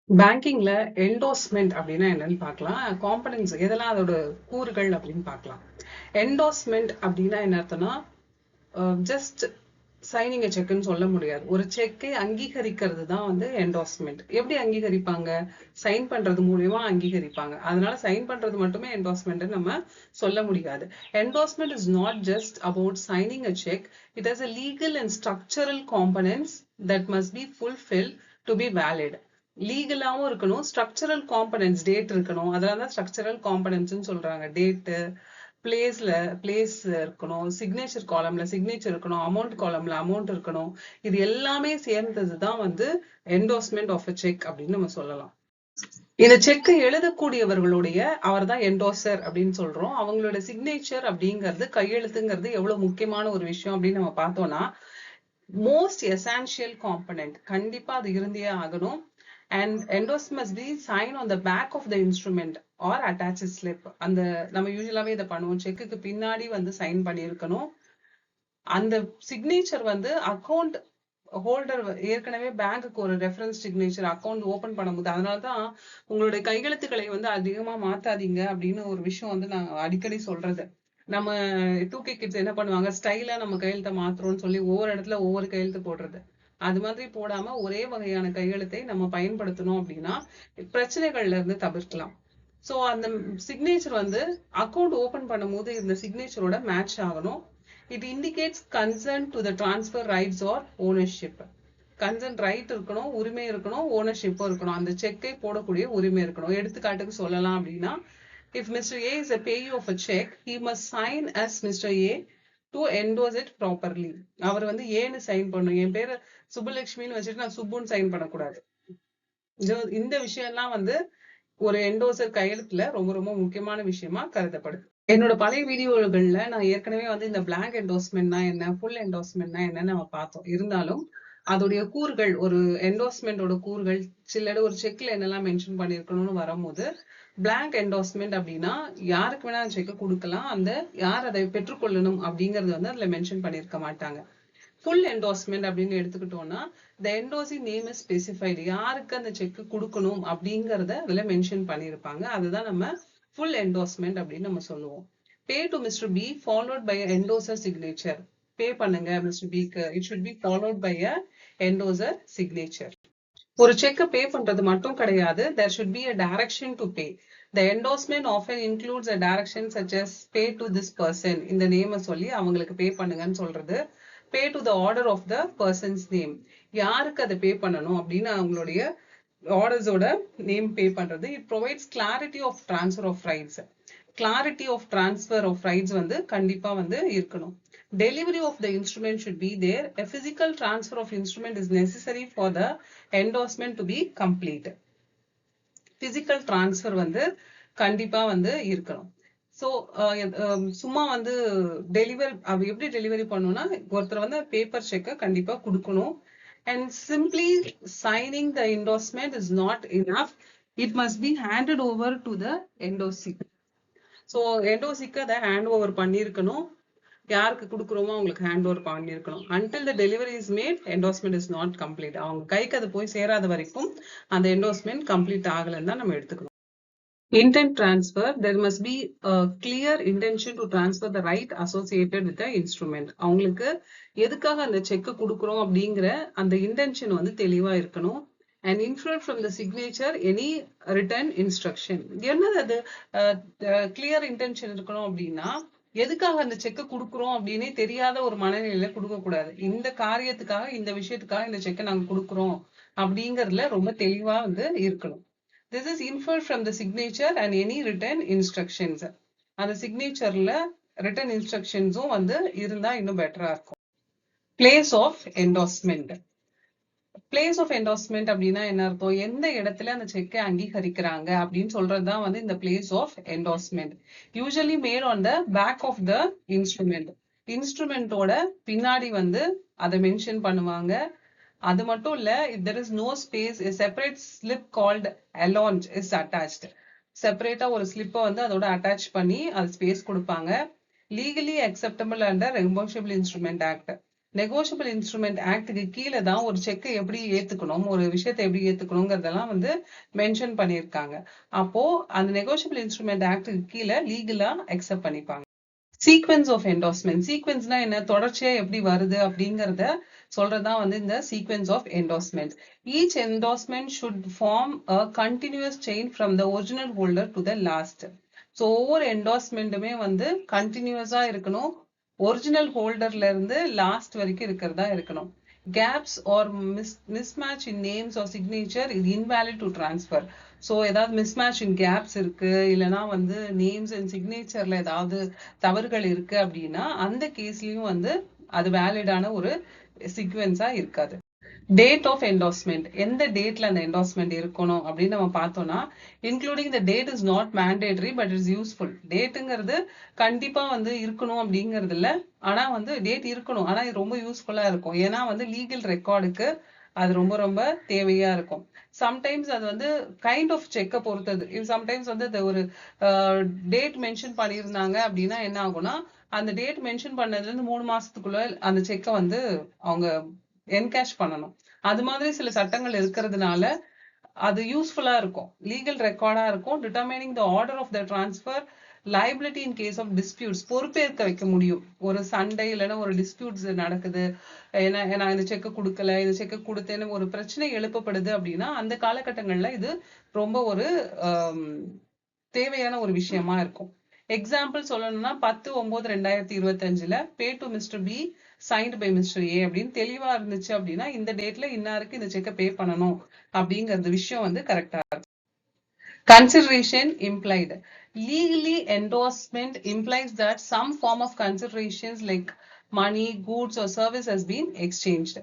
பேங்கிங்ல endorsement அப்படின்னா என்னன்னு பார்க்கலாம். காம்பனன்ட்ஸ் எதெல்லாம் அதோட கூறுகள் அப்படின்னு பார்க்கலாம். என்டோஸ்மெண்ட் அப்படின்னா என்ன அர்த்தம்னா, ஜஸ்ட் சைனிங் செக்னு சொல்ல முடியாது. ஒரு செக்கை அங்கீகரிக்கிறது தான் வந்து என்டோஸ்மெண்ட். எப்படி அங்கீகரிப்பாங்க? சைன் பண்றது மூலியமா அங்கீகரிப்பாங்க. அதனால சைன் பண்றது மட்டுமே என்டோஸ்மெண்ட் நம்ம சொல்ல முடியாது. Endorsement is not just about signing a check. It has a legal and structural components that must be fulfilled to be valid. லீகலாவும் இருக்கணும், ஸ்ட்ரக்சரல் காம்பனன்ட்ஸ் டேட் இருக்கணும். அதெல்லாம் தான் ஸ்ட்ரக்சரல் காம்பனன்ட்ஸ்னு சொல்றாங்க. டேட்டு, பிளேஸ் இருக்கணும், சிக்னேச்சர் காலம்ல சிக்னேச்சர் இருக்கணும், அமௌண்ட் காலம்ல அமௌண்ட் இருக்கணும். இது எல்லாமே சேர்ந்தது தான் வந்து என்டோஸ்மெண்ட் ஆஃப் அ செக் அப்படின்னு நம்ம சொல்லலாம். இந்த செக்கை எழுதக்கூடியவர்களுடைய அவர் தான் என்டோசர் அப்படின்னு சொல்றோம். அவங்களோட சிக்னேச்சர் அப்படிங்கிறது, கையெழுத்துங்கிறது எவ்வளவு முக்கியமான ஒரு விஷயம் அப்படின்னு நம்ம பார்த்தோம்னா, மோஸ்ட் எசென்ஷியல் காம்பனன்ட் கண்டிப்பா அது இருந்தே ஆகணும். And endorsement must be signed on the back of the instrument or attach a slip. அந்த நம்ம யூசுவலாவே இதை பண்ணுவோம். செக்குக்கு பின்னாடி வந்து சைன் பண்ணியிருக்கணும். அந்த சிக்னேச்சர் வந்து அக்கௌண்ட் ஹோல்டர் ஏற்கனவே பேங்க்குக்கு ஒரு ரெஃபரன்ஸ் சிக்னேச்சர் அக்கௌண்ட் ஓபன் பண்ணும்போது, அதனாலதான் உங்களுடைய கையெழுத்துக்களை வந்து அதிகமா மாத்தாதீங்க அப்படின்னு ஒரு விஷயம் வந்து நான் அடிக்கடி சொல்றது. நம்ம 2K கிட்ஸ் என்ன பண்ணுவாங்க, ஸ்டைலா நம்ம கையெழுத்தை மாத்துறோம்னு சொல்லி ஒவ்வொரு இடத்துல ஒவ்வொரு கையெழுத்து போடுறது. அது மாதிரி போடாம ஒரே வகையான கையெழுத்தை நம்ம பயன்படுத்தணும் அப்படின்னா பிரச்சனைகள்ல இருந்து தவிர்க்கலாம். சோ அந்த சிக்னேச்சர் வந்து அக்கௌண்ட் ஓபன் பண்ணும்போது இந்த சிக்னேச்சரோட மேட்ச் ஆகணும். It indicates concern to the transfer rights or ownership. Concern right இருக்கணும், உரிமை இருக்கணும், ஓனர்ஷிப்பும் இருக்கணும். அந்த செக்கை போடக்கூடிய உரிமை இருக்கணும். எடுத்துக்காட்டுக்கு சொல்லலாம் அப்படின்னா, if Mr. A is a payee of a check, he must sign as Mr. A to endorse it properly. அவர் வந்து ஏன்னு சைன் பண்ணும். என் பேரு சுப்புலட்சுமின்னு வச்சுட்டு நான் சுப்புன்னு சைன் பண்ணக்கூடாது. இந்த விஷயம்லாம் வந்து ஒரு என்டோசர் கையெழுத்துல ரொம்ப ரொம்ப முக்கியமான விஷயமா கருதப்படுது. என்னோட பழைய வீடியோகள்ல நான் ஏற்கனவே வந்து இந்த பிளாங்க் என்டோஸ்மெண்ட்னா என்ன, ஃபுல் என்டோஸ்மெண்ட்னா என்னன்னு நம்ம பார்த்தோம். இருந்தாலும் அதோடைய கூறுகள், ஒரு என்டோஸ்மெண்டோட கூறுகள், சில ஒரு செக்ல என்னெல்லாம் மென்ஷன் பண்ணிருக்கணும்னு வரும்போது, பிளாங்க் என்டோஸ்மெண்ட் அப்படின்னா யாருக்கு வேணா செக் கொடுக்கலாம், அந்த யார் அதை பெற்றுக்கொள்ளணும் அப்படிங்கறது வந்து அதுல மென்ஷன் பண்ணிருக்க மாட்டாங்க. ஃபுல் என்டோஸ்மெண்ட் அப்படின்னு எடுத்துக்கிட்டோம்னா, the endorsee name is specified. யாருக்கு அந்த செக் கொடுக்கணும் அப்படிங்கறத அதுல மென்ஷன் பண்ணிருப்பாங்க. அதுதான் நம்ம ஃபுல் என்டோஸ்மெண்ட் அப்படின்னு நம்ம சொல்லுவோம். Pay to mister B followed by endorser signature. Pay பண்ணுங்க மிஸ்டர் பிக்கு, it should be followed by a endorser signature. ஒரு செக்கை பே பண்றது மட்டும் கிடையாது, there should be a direction to pay. The endorsement often includes a direction such as pay to this person. இந்த நேமை சொல்லி அவங்களுக்கு பே பண்ணுங்கன்னு சொல்றது. Pay to the order of the person's name. யாருக்கு அதை பே பண்ணணும் அப்படின்னு அவங்களுடைய ஆர்டர்ஸோட நேம் பே பண்றது. It provides clarity of transfer of rights. Clarity of transfer of rights வந்து கண்டிப்பா வந்து இருக்கணும். Delivery of the instrument should be there. A physical transfer of instrument is necessary for the endorsement to be complete. Physical transfer வந்து கண்டிப்பா வந்து இருக்கணும். So சும்மா வந்து எப்படி டெலிவரி பண்ணணும்னா, ஒருத்தர் வந்து பேப்பர் செக்கை கண்டிப்பா கொடுக்கணும். And simply signing the endorsement is not enough. It must be handed over to the endorsee. So என்டோசிக்கு அதை ஹேண்ட் ஓவர் பண்ணியிருக்கணும். யாருக்கு கொடுக்குறோமோ அவங்களுக்கு ஹேண்ட் ஓவர் பண்ணியிருக்கணும். Until the delivery is made, endorsement is not complete. அவங்க கைக்கு அது போய் சேராத வரைக்கும் அந்த என்டோஸ்மெண்ட் கம்ப்ளீட் ஆகலைன்னு தான் நம்ம எடுத்துக்கணும். Intent transfer, there must be a clear intention to transfer the right associated with the instrument. அவங்களுக்கு எதுக்காக அந்த செக் கொடுக்குறோம் அப்படிங்கிற அந்த இன்டென்ஷன் வந்து தெளிவா இருக்கணும். And infer from the signature any written instruction. என்னது அது கிளியர் இன்டென்ஷன் இருக்கணும் அப்படின்னா, எதுக்காக அந்த செக் கொடுக்குறோம் அப்படின்னே தெரியாத ஒரு மனநிலையில கொடுக்க கூடாது. இந்த காரியத்துக்காக, இந்த விஷயத்துக்காக இந்த செக்கை நாங்க கொடுக்குறோம் அப்படிங்கறதுல ரொம்ப தெளிவா வந்து இருக்கணும். This is inferred from the signature and any written instructions. அந்த சிக்னேச்சர்ல written instructionsம் வந்து இருந்தா இன்னும் பெட்டரா இருக்கும். Place of endorsement. Place of endorsement அப்படின்னா என்ன அர்த்தம்? எந்த இடத்துல அந்த செக்கை அங்கீகரிக்கிறாங்க அப்படின்னு சொல்றதுதான் வந்து இந்த place of endorsement. Usually made on the back of the instrument. இன்ஸ்ட்ருமெண்டோட பின்னாடி வந்து அதை மென்ஷன் பண்ணுவாங்க. அது மட்டும் இல்ல, if there is no space, a separate slip called allonge is attached. செப்பரேட்டா ஒரு ஸ்லிப்பை வந்து அதோட அட்டாச் பண்ணி அது ஸ்பேஸ் கொடுப்பாங்க. Legally acceptable under reimbursable instrument act. Negotiable instrument ஆக்டுக்கு கீழே தான் ஒரு செக்கை எப்படி ஏத்துக்கணும், ஒரு விஷயத்தை எப்படி ஏத்துக்கணுங்கிறதெல்லாம் வந்து மென்ஷன் பண்ணியிருக்காங்க. அப்போ அந்த நெகோஷியபிள் இன்ஸ்ட்ருமெண்ட் ஆக்டுக்கு கீழே லீகலா அக்செப்ட் பண்ணிப்பாங்க. Sequence of endorsement. சீக்வென்ஸ்னா என்ன, தொடர்ச்சியா எப்படி வருது அப்படிங்கறத சொல்றதுதான் வந்து இந்த sequence of endorsement. Each endorsement should form a continuous chain from the original holder to the last. So ஒவ்வொரு என்டோஸ்மெண்ட்டுமே வந்து கண்டினியூஸா இருக்கணும், ஒரிஜினல் ஹோல்டர்ல இருந்து லாஸ்ட் வரைக்கும் இருக்கிறதா இருக்கணும். Gaps or mismatch in names or signature இது இன்வேலிட் டு டிரான்ஸ்ஃபர். ஸோ ஏதாவது மிஸ்மேட்ச் இன் கேப்ஸ் இருக்கு, இல்லைன்னா வந்து நேம்ஸ் அண்ட் சிக்னேச்சர்ல ஏதாவது தவறுகள் இருக்கு அப்படின்னா அந்த கேஸ்லயும் வந்து அது வேலிடான ஒரு சீக்வென்ஸா இருக்காது. Date of endorsement. எந்த டேட்ல அந்த என்டோஸ்மெண்ட் இருக்கணும் அப்படின்னு நம்ம பார்த்தோம்னா, including the date is not mandatory but is useful. டேட்டுங்கிறது கண்டிப்பா வந்து இருக்கணும் அப்படிங்கிறது இல்ல, ஆனா வந்து டேட் இருக்கணும், ஆனா இது ரொம்ப யூஸ்ஃபுல்லா இருக்கும். ஏன்னா வந்து லீகல் ரெக்கார்டுக்கு அது ரொம்ப ரொம்ப தேவையா இருக்கும். சம்டைம்ஸ் அது வந்து கைண்ட் ஆஃப் செக்கை பொறுத்தது. சம்டைம்ஸ் வந்து ஒரு டேட் மென்ஷன் பண்ணியிருந்தாங்க அப்படின்னா என்ன ஆகும்னா, அந்த டேட் மென்ஷன் பண்ணதுல இருந்து 3 மாசத்துக்குள்ள அந்த செக்கை வந்து அவங்க என்கேஷ் பண்ணணும். அது மாதிரி சில சட்டங்கள் இருக்கிறதுனால அது யூஸ்ஃபுல்லா இருக்கும், லீகல் ரெக்கார்டா இருக்கும். Determining the order of the transfer, liability in case of disputes, பொறுப்பேற்க வைக்க முடியும். ஒரு சண்டை இல்லைன்னா ஒரு டிஸ்பியூட்ஸ் நடக்குது, ஏன்னா நான் இந்த செக்கை கொடுக்கல, இந்த செக்கை கொடுத்தேன்னு ஒரு பிரச்சனை எழுப்பப்படுது அப்படின்னா அந்த காலகட்டங்கள்ல இது ரொம்ப ஒரு தேவையான ஒரு விஷயமா இருக்கும். எக்ஸாம்பிள் சொல்லணும்னா 10/9/2025 pay to mister B signed by mister A அப்படின்னு தெளிவா இருந்துச்சு அப்படின்னா இந்த டேட்ல இன்னாருக்கு இந்த செக்கை பே பண்ணணும் அப்படிங்கறது விஷயம் வந்து கரெக்டா இருக்கும். Consideration implied. Legally endorsement implies that some form of considerations like money, goods or service has been exchanged.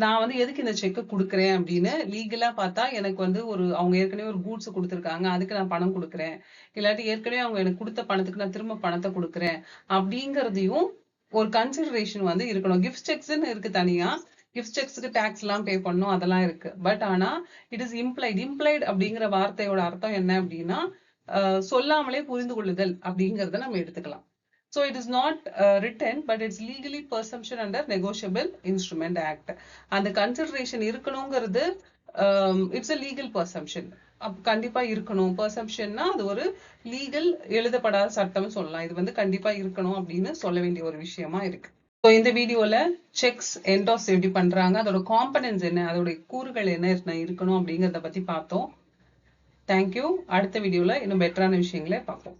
நான் வந்து எதுக்கு இந்த செக்கை கொடுக்குறேன் அப்படின்னு லீகலா பார்த்தா, எனக்கு வந்து அவங்க ஏற்கனவே ஒரு கூட்ஸ் கொடுத்துருக்காங்க, அதுக்கு நான் பணம் கொடுக்குறேன், இல்லாட்டி ஏற்கனவே அவங்க எனக்கு கொடுத்த பணத்துக்கு நான் திரும்ப பணத்தை கொடுக்குறேன் அப்படிங்கறதையும் ஒரு கன்சிடரேஷன் வந்து இருக்கணும். கிஃப்ட் செக்ஸ்ன்னு இருக்கு தனியா, கிஃப்ட் செக்ஸ்க்கு டாக்ஸ் எல்லாம் பே பண்ணணும், அதெல்லாம் இருக்கு. பட் ஆனா இட் இஸ் இம்ப்ளைட். இம்ப்ளைட் அப்படிங்கிற வார்த்தையோட அர்த்தம் என்ன அப்படின்னா, சொல்லாமலே புரிந்து கொள்ளுதல் அப்படிங்கறத நம்ம எடுத்துக்கலாம். So it is not written but it's legally presumption under Negotiable Instrument Act. அந்த கன்சிடரேஷன் இருக்கணுங்கிறது இட்ஸ் a legal presumption. கண்டிப்பா இருக்கணும். பெர்செப்ஷன்னா அது ஒரு லீகல் எழுதப்படாத சட்டம் சொல்லலாம். இது வந்து கண்டிப்பா இருக்கணும் அப்படின்னு சொல்ல வேண்டிய ஒரு விஷயமா இருக்கு. ஸோ இந்த வீடியோல செக்ஸ் என்டோஸ் எப்படி பண்றாங்க, அதோட காம்பனன்ட்ஸ் என்ன, அதோட கூறுகள் என்ன இருக்கணும் அப்படிங்கறத பத்தி பார்த்தோம். தேங்க்யூ. அடுத்த வீடியோல இன்னும் பெட்டரான விஷயங்களை பார்ப்போம்.